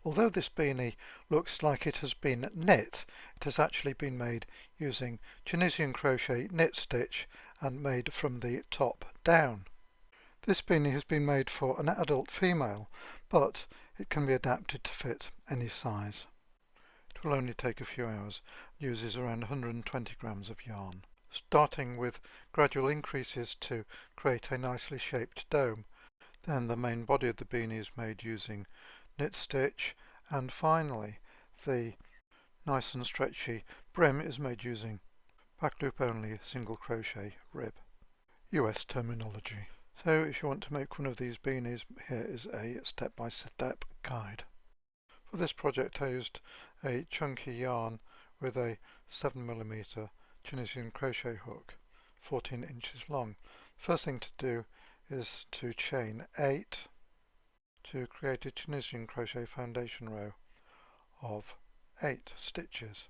Although this beanie looks like it has been knit, it has actually been made using Tunisian crochet knit stitch and made from the top down. This beanie has been made for an adult female, but it can be adapted to fit any size. It will only take a few hours, uses around 120 grams of yarn. Starting with gradual increases to create a nicely shaped dome. Then the main body of the beanie is made using knit stitch, and finally the nice and stretchy brim is made using back loop only single crochet rib. US terminology. So if you want to make one of these beanies, here is a step-by-step guide. For this project I used a chunky yarn with a 7mm Tunisian crochet hook, 14 inches long. First thing to do is to chain 8 to create a Tunisian crochet foundation row of 8 stitches.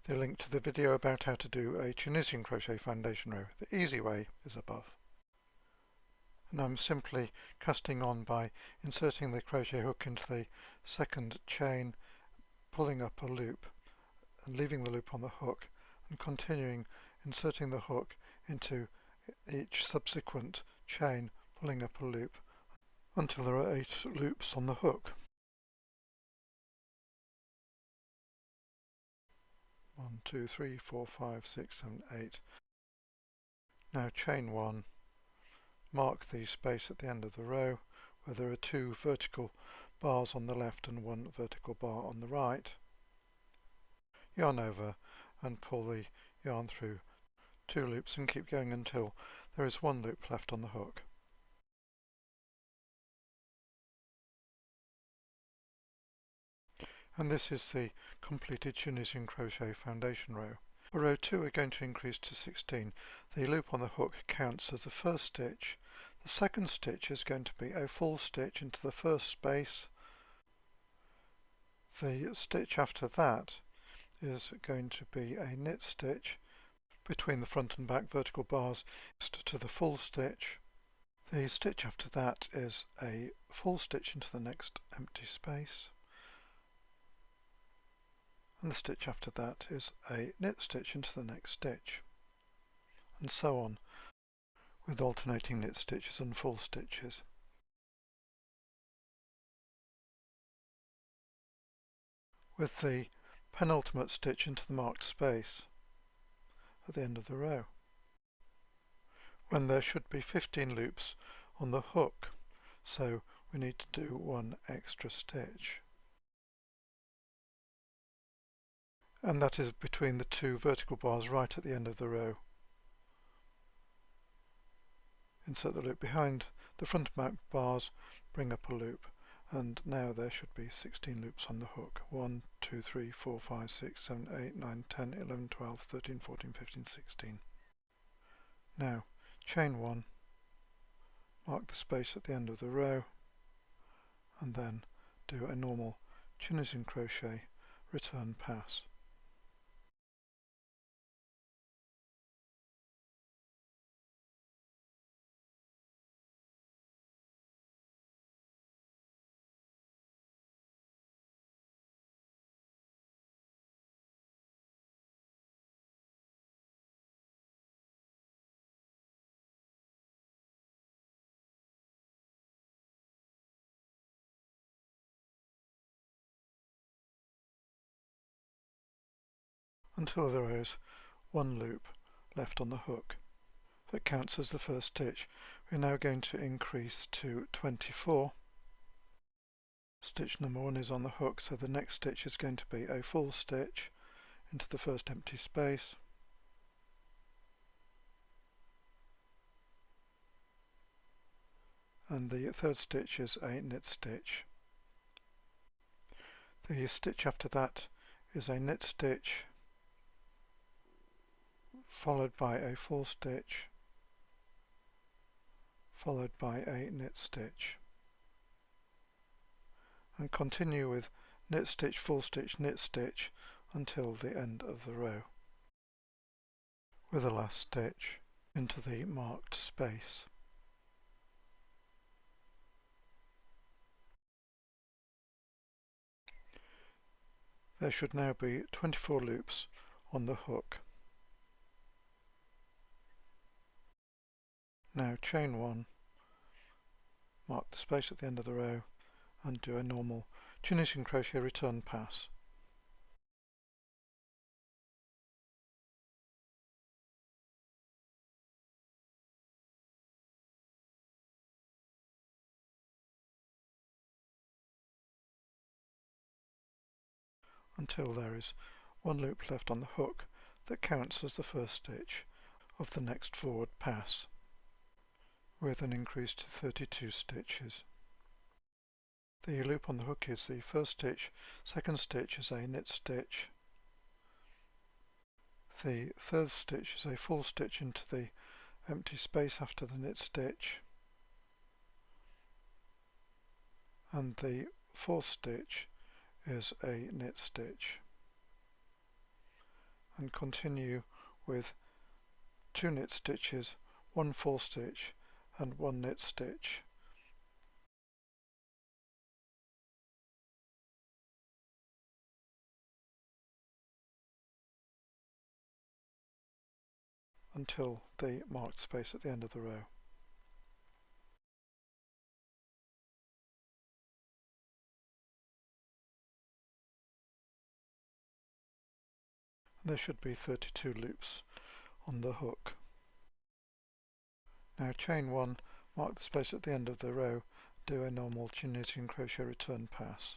The link to the video about how to do a Tunisian crochet foundation row, the easy way, is above. And I'm simply casting on by inserting the crochet hook into the second chain, pulling up a loop and leaving the loop on the hook, and continuing inserting the hook into each subsequent chain, pulling up a loop until there are 8 loops on the hook. 1, 2, 3, 4, 5, 6, 7, 8. Now chain 1, mark the space at the end of the row where there are 2 vertical bars on the left and 1 vertical bar on the right. Yarn over and pull the yarn through 2 loops and keep going until there is 1 loop left on the hook. And this is the completed Tunisian crochet foundation row. For row 2 we're going to increase to 16. The loop on the hook counts as the first stitch. The second stitch is going to be a full stitch into the first space. The stitch after that is going to be a knit stitch between the front and back vertical bars to the full stitch. The stitch after that is a full stitch into the next empty space, and the stitch after that is a knit stitch into the next stitch, and so on with alternating knit stitches and full stitches. With the penultimate stitch into the marked space at the end of the row, when there should be 15 loops on the hook, so we need to do 1 extra stitch, and that is between the 2 vertical bars right at the end of the row. Insert the loop behind the front and back bars, bring up a loop, and now there should be 16 loops on the hook. 1, 2, 3, 4, 5, 6, 7, 8, 9, 10, 11, 12, 13, 14, 15, 16. Now chain 1, mark the space at the end of the row, and then do a normal Tunisian crochet return pass. Until there is 1 loop left on the hook. That counts as the first stitch. We're now going to increase to 24. Stitch number 1 is on the hook, so the next stitch is going to be a full stitch into the first empty space, and the third stitch is a knit stitch. The stitch after that is a knit stitch followed by a full stitch followed by a knit stitch, and continue with knit stitch, full stitch, knit stitch until the end of the row, with the last stitch into the marked space. There should now be 24 loops on the hook. Now chain 1, mark the space at the end of the row and do a normal Tunisian crochet return pass. Until there is one loop left on the hook that counts as the first stitch of the next forward pass, with an increase to 32 stitches. The loop on the hook is the first stitch, second stitch is a knit stitch, the third stitch is a full stitch into the empty space after the knit stitch, and the fourth stitch is a knit stitch, and continue with 2 knit stitches, 1 full stitch and 1 knit stitch. Until the marked space at the end of the row. There should be 32 loops on the hook. Now chain 1, mark the space at the end of the row, do a normal Tunisian crochet return pass.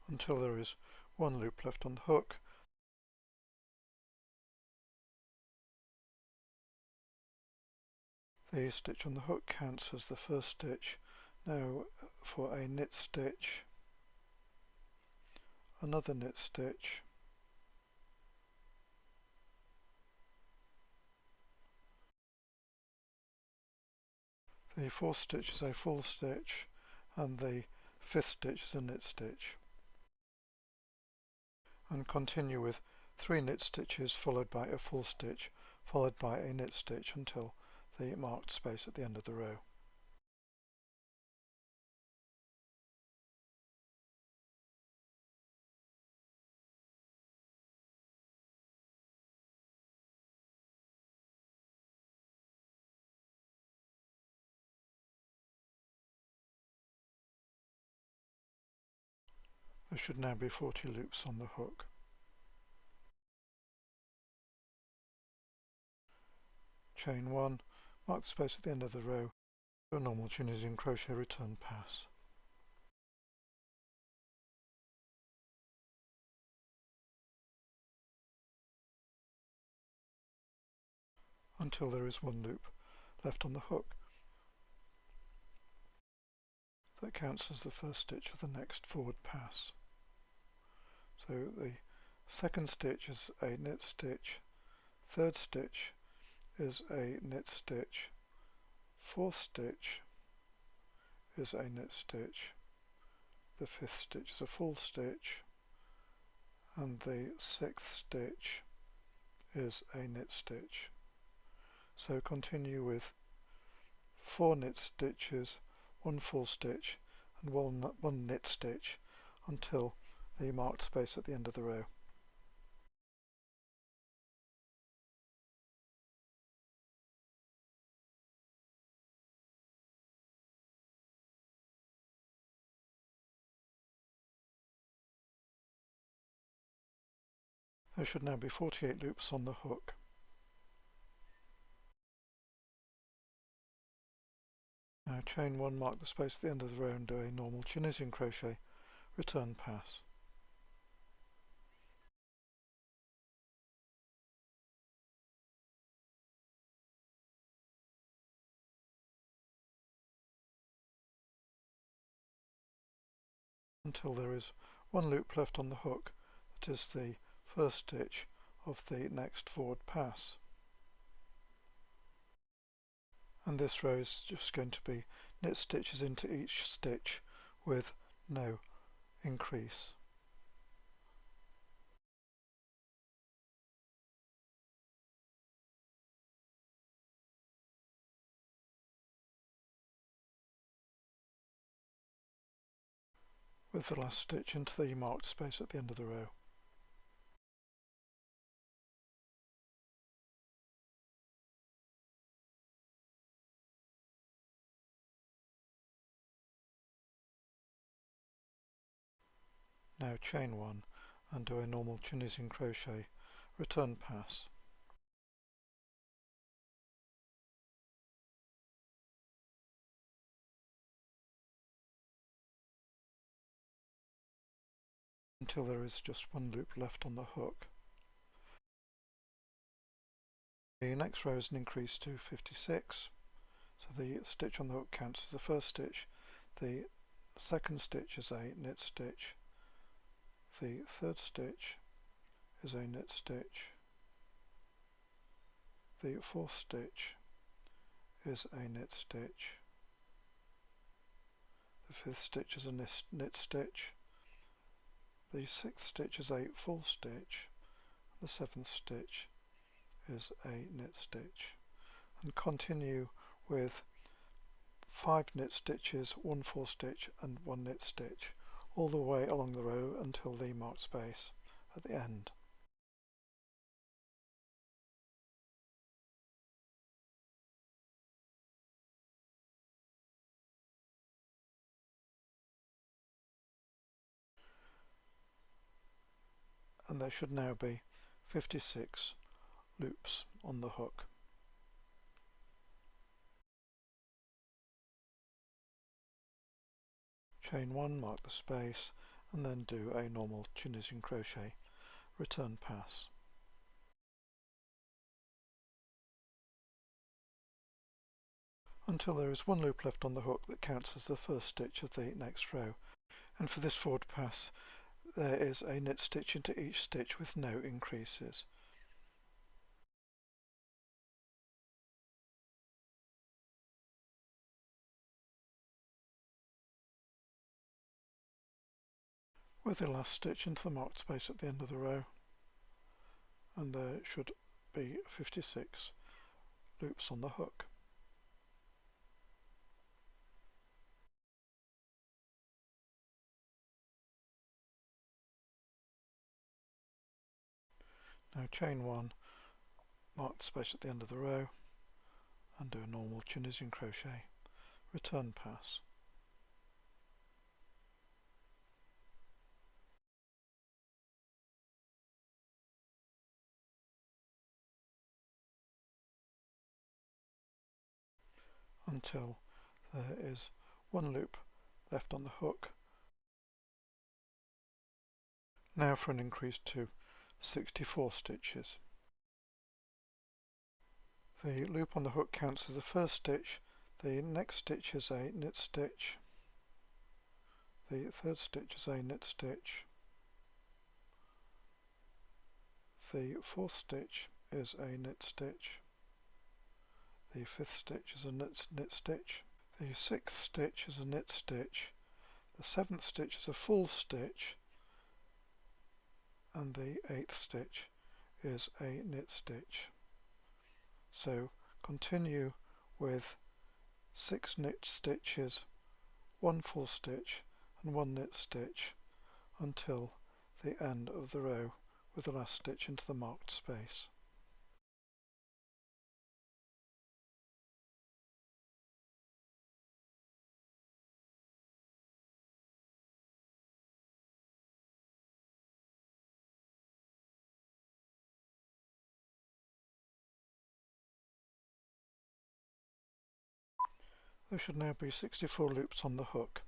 Until there is one loop left on the hook. The stitch on the hook counts as the first stitch. Now for a knit stitch, another knit stitch, the fourth stitch is a full stitch and the fifth stitch is a knit stitch, and continue with 3 knit stitches followed by a full stitch followed by a knit stitch until the marked space at the end of the row. There should now be 40 loops on the hook. Chain 1, mark the space at the end of the row, do a normal Tunisian crochet return pass. Until there is one loop left on the hook that counts as the first stitch of the next forward pass. So the second stitch is a knit stitch, third stitch is a knit stitch, fourth stitch is a knit stitch, the fifth stitch is a full stitch, and the sixth stitch is a knit stitch. So continue with 4 knit stitches, 1 full stitch and 1 knit stitch until the marked space at the end of the row. There should now be 48 loops on the hook. Now chain 1, mark the space at the end of the row and do a normal Tunisian crochet return pass. Until there is one loop left on the hook, that is the first stitch of the next forward pass. And this row is just going to be knit stitches into each stitch with no increase. with the last stitch into the marked space at the end of the row. Now chain 1 and do a normal Tunisian crochet, return pass. Until there is just one loop left on the hook. The next row is an increase to 56, so the stitch on the hook counts as the first stitch, the second stitch is a knit stitch, the third stitch is a knit stitch, the fourth stitch is a knit stitch, the fifth stitch is a knit stitch, the sixth stitch is a full stitch, the seventh stitch is a knit stitch, and continue with 5 knit stitches, 1 full stitch and 1 knit stitch all the way along the row until the marked space at the end. And there should now be 56 loops on the hook. Chain 1, mark the space, and then do a normal Tunisian crochet, return pass. Until there is one loop left on the hook that counts as the first stitch of the next row, and for this forward pass there is a knit stitch into each stitch with no increases. With the last stitch into the marked space at the end of the row, and there should be 56 loops on the hook. Now chain 1, mark the space at the end of the row, and do a normal Tunisian crochet, return pass. Until there is one loop left on the hook. Now for an increase to 64 stitches. The loop on the hook counts as the first stitch, the next stitch is a knit stitch, the third stitch is a knit stitch, the fourth stitch is a knit stitch, the fifth stitch is a knit stitch, the sixth stitch is a knit stitch, the seventh stitch is a full stitch, and the eighth stitch is a knit stitch. So continue with 6 knit stitches, 1 full stitch and 1 knit stitch until the end of the row with the last stitch into the marked space. There should now be 64 loops on the hook.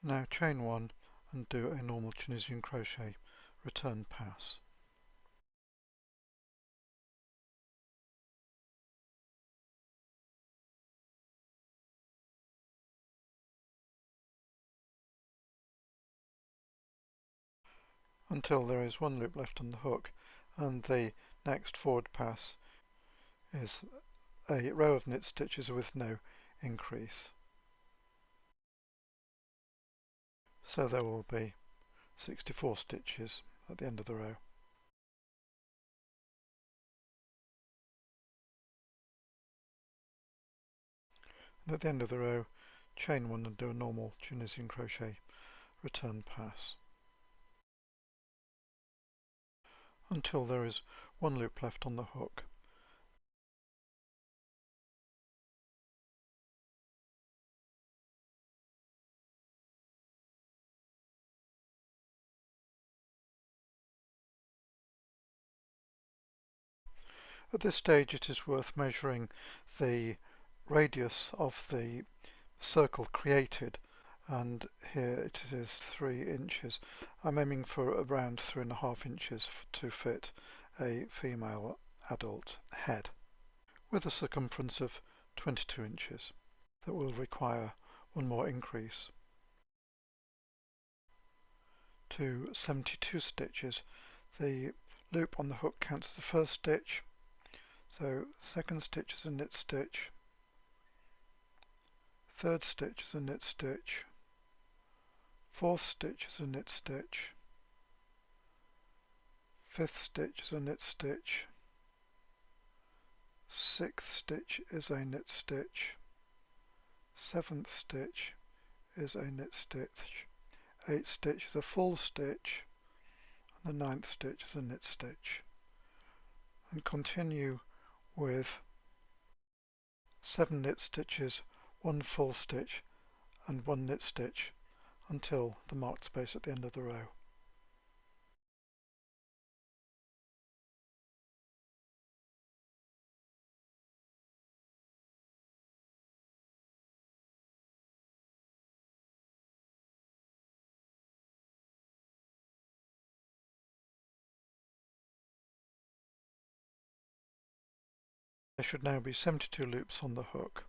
Now chain 1 and do a normal Tunisian crochet, return pass. Until there is one loop left on the hook, and the next forward pass is a row of knit stitches with no increase. So there will be 64 stitches at the end of the row. And at the end of the row, chain one and do a normal Tunisian crochet return pass until there is one loop left on the hook. At this stage it is worth measuring the radius of the circle created, and here it is 3 inches. I'm aiming for around 3.5 inches to fit a female adult head, with a circumference of 22 inches. That will require one more increase to 72 stitches. The loop on the hook counts as the first stitch, so second stitch is a knit stitch, third stitch is a knit stitch, fourth stitch is a knit stitch, fifth stitch is a knit stitch, sixth stitch is a knit stitch, seventh stitch is a knit stitch, eighth stitch is a full stitch, and the ninth stitch is a knit stitch, and continue with 7 knit stitches, 1 full stitch and 1 knit stitch until the marked space at the end of the row. There should now be 72 loops on the hook.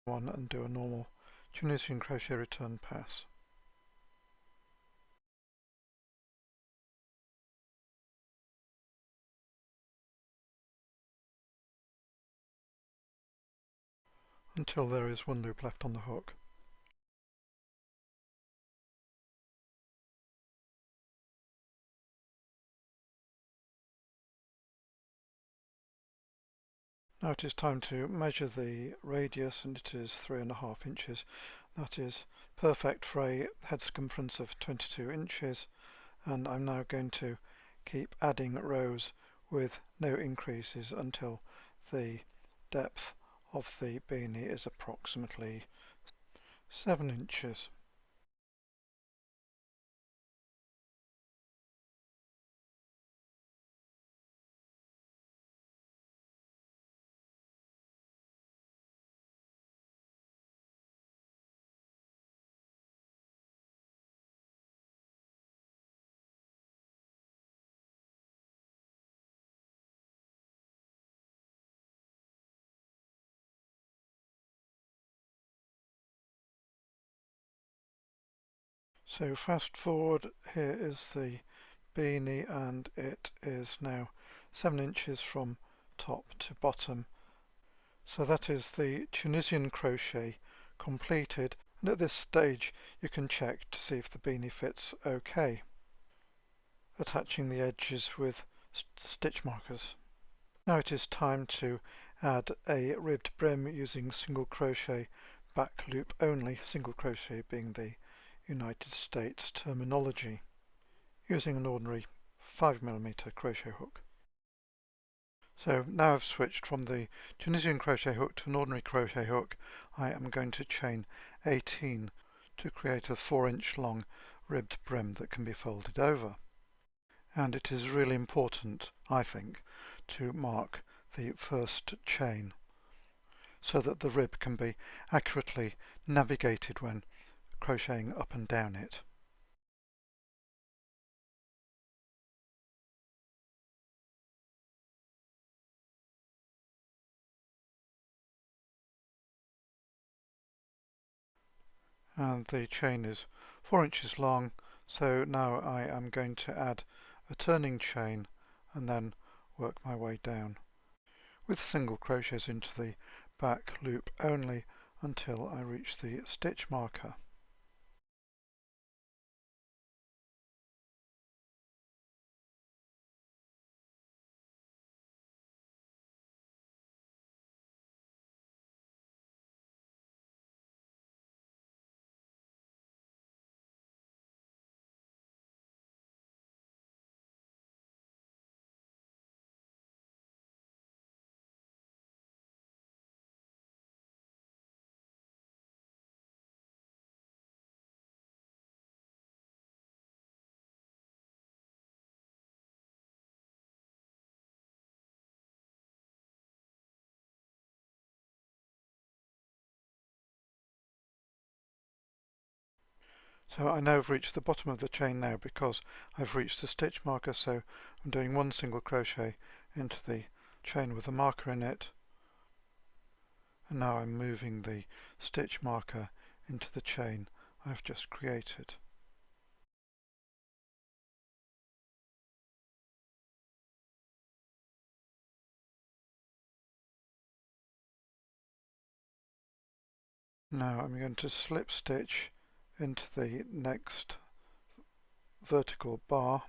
One and do a normal Tunisian crochet return pass. Until there is 1 loop left on the hook. Now it is time to measure the radius, and it is 3.5 inches. That is perfect for a head circumference of 22 inches, and I'm now going to keep adding rows with no increases until the depth of the beanie is approximately 7 inches. So fast forward, here is the beanie, and it is now 7 inches from top to bottom. So that is the Tunisian crochet completed, and at this stage you can check to see if the beanie fits okay, attaching the edges with stitch markers. Now it is time to add a ribbed brim using single crochet back loop only, single crochet being the United States terminology, using an ordinary 5mm crochet hook. So now I've switched from the Tunisian crochet hook to an ordinary crochet hook. I am going to chain 18 to create a 4-inch long ribbed brim that can be folded over. And it is really important, I think, to mark the first chain so that the rib can be accurately navigated when crocheting up and down it. And the chain is 4 inches long, so now I am going to add a turning chain and then work my way down with single crochets into the back loop only until I reach the stitch marker. So I know I've reached the bottom of the chain now because I've reached the stitch marker, so I'm doing one single crochet into the chain with a marker in it, and now I'm moving the stitch marker into the chain I've just created. Now I'm going to slip stitch into the next vertical bar,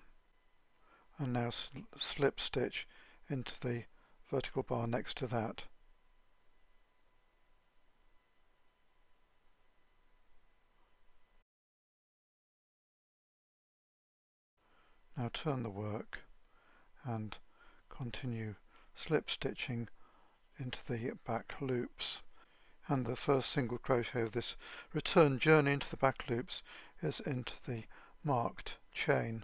and now slip stitch into the vertical bar next to that. Now turn the work and continue slip stitching into the back loops, and the first single crochet of this return journey into the back loops is into the marked chain.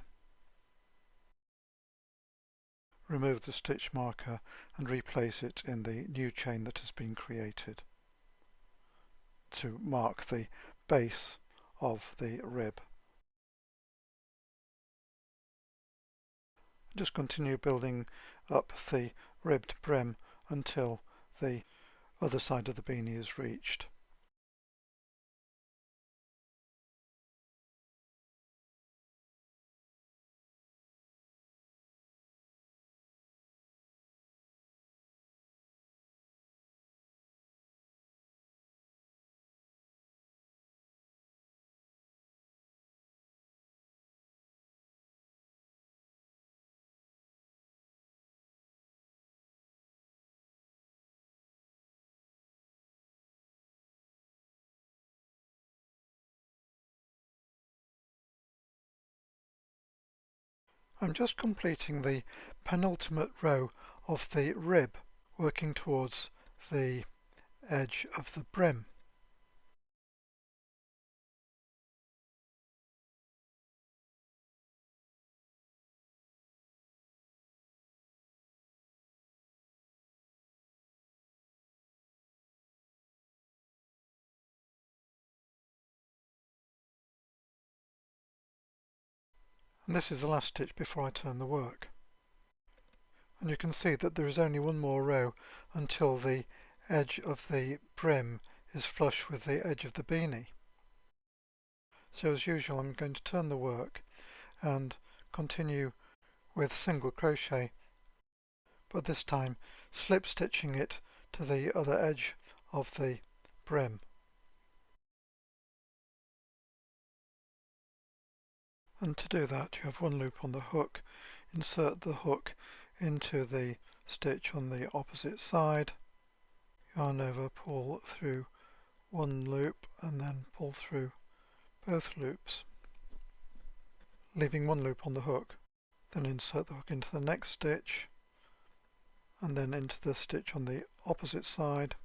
Remove the stitch marker and replace it in the new chain that has been created to mark the base of the rib. Just continue building up the ribbed brim until the other side of the beanie is reached. I'm just completing the penultimate row of the rib, working towards the edge of the brim. And this is the last stitch before I turn the work. And you can see that there is only one more row until the edge of the brim is flush with the edge of the beanie. So as usual, I'm going to turn the work and continue with single crochet, but this time slip stitching it to the other edge of the brim. And to do that, you have one loop on the hook. Insert the hook into the stitch on the opposite side, yarn over, pull through one loop and then pull through both loops, leaving one loop on the hook. Then insert the hook into the next stitch and then into the stitch on the opposite side,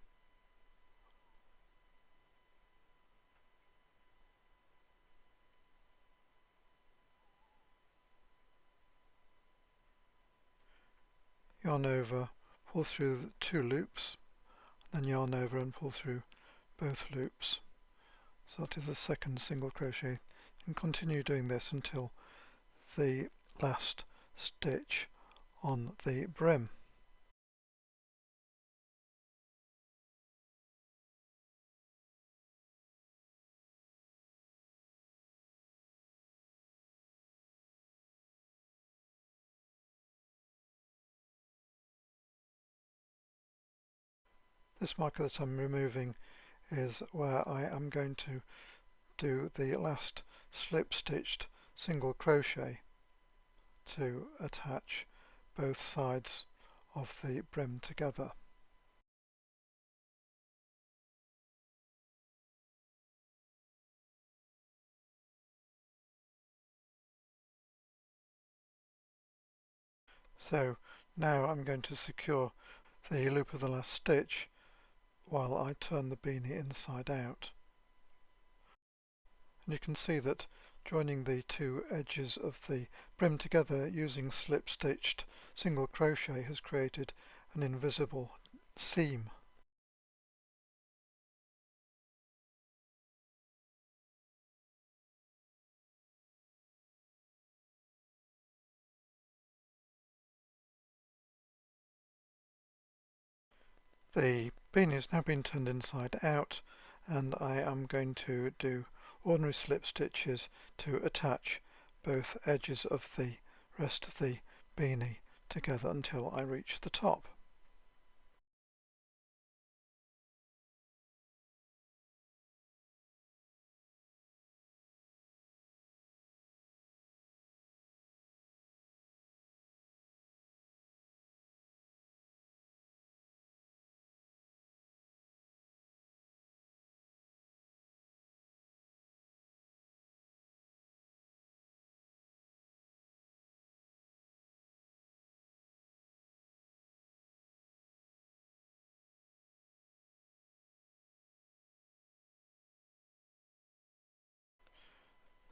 yarn over, pull through two loops, then yarn over and pull through both loops. So that is the second single crochet, and continue doing this until the last stitch on the brim. This marker that I'm removing is where I am going to do the last slip stitched single crochet to attach both sides of the brim together. So now I'm going to secure the loop of the last stitch while I turn the beanie inside out. And you can see that joining the two edges of the brim together using slip stitched single crochet has created an invisible seam. The beanie has now been turned inside out, and I am going to do ordinary slip stitches to attach both edges of the rest of the beanie together until I reach the top.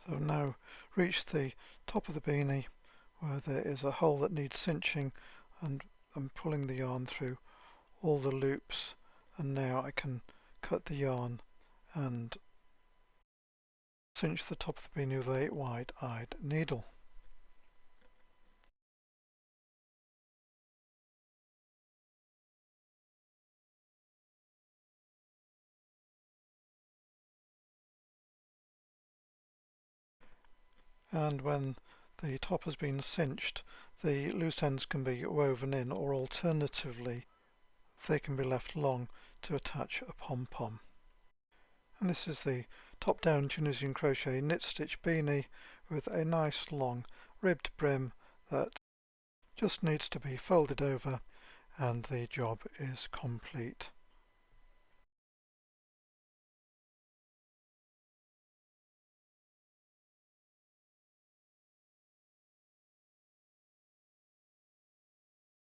So I've now reached the top of the beanie where there is a hole that needs cinching, and I'm pulling the yarn through all the loops, and now I can cut the yarn and cinch the top of the beanie with a wide-eyed needle. And when the top has been cinched, the loose ends can be woven in, or alternatively they can be left long to attach a pom-pom. And this is the top-down Tunisian crochet knit stitch beanie with a nice long ribbed brim that just needs to be folded over, and the job is complete.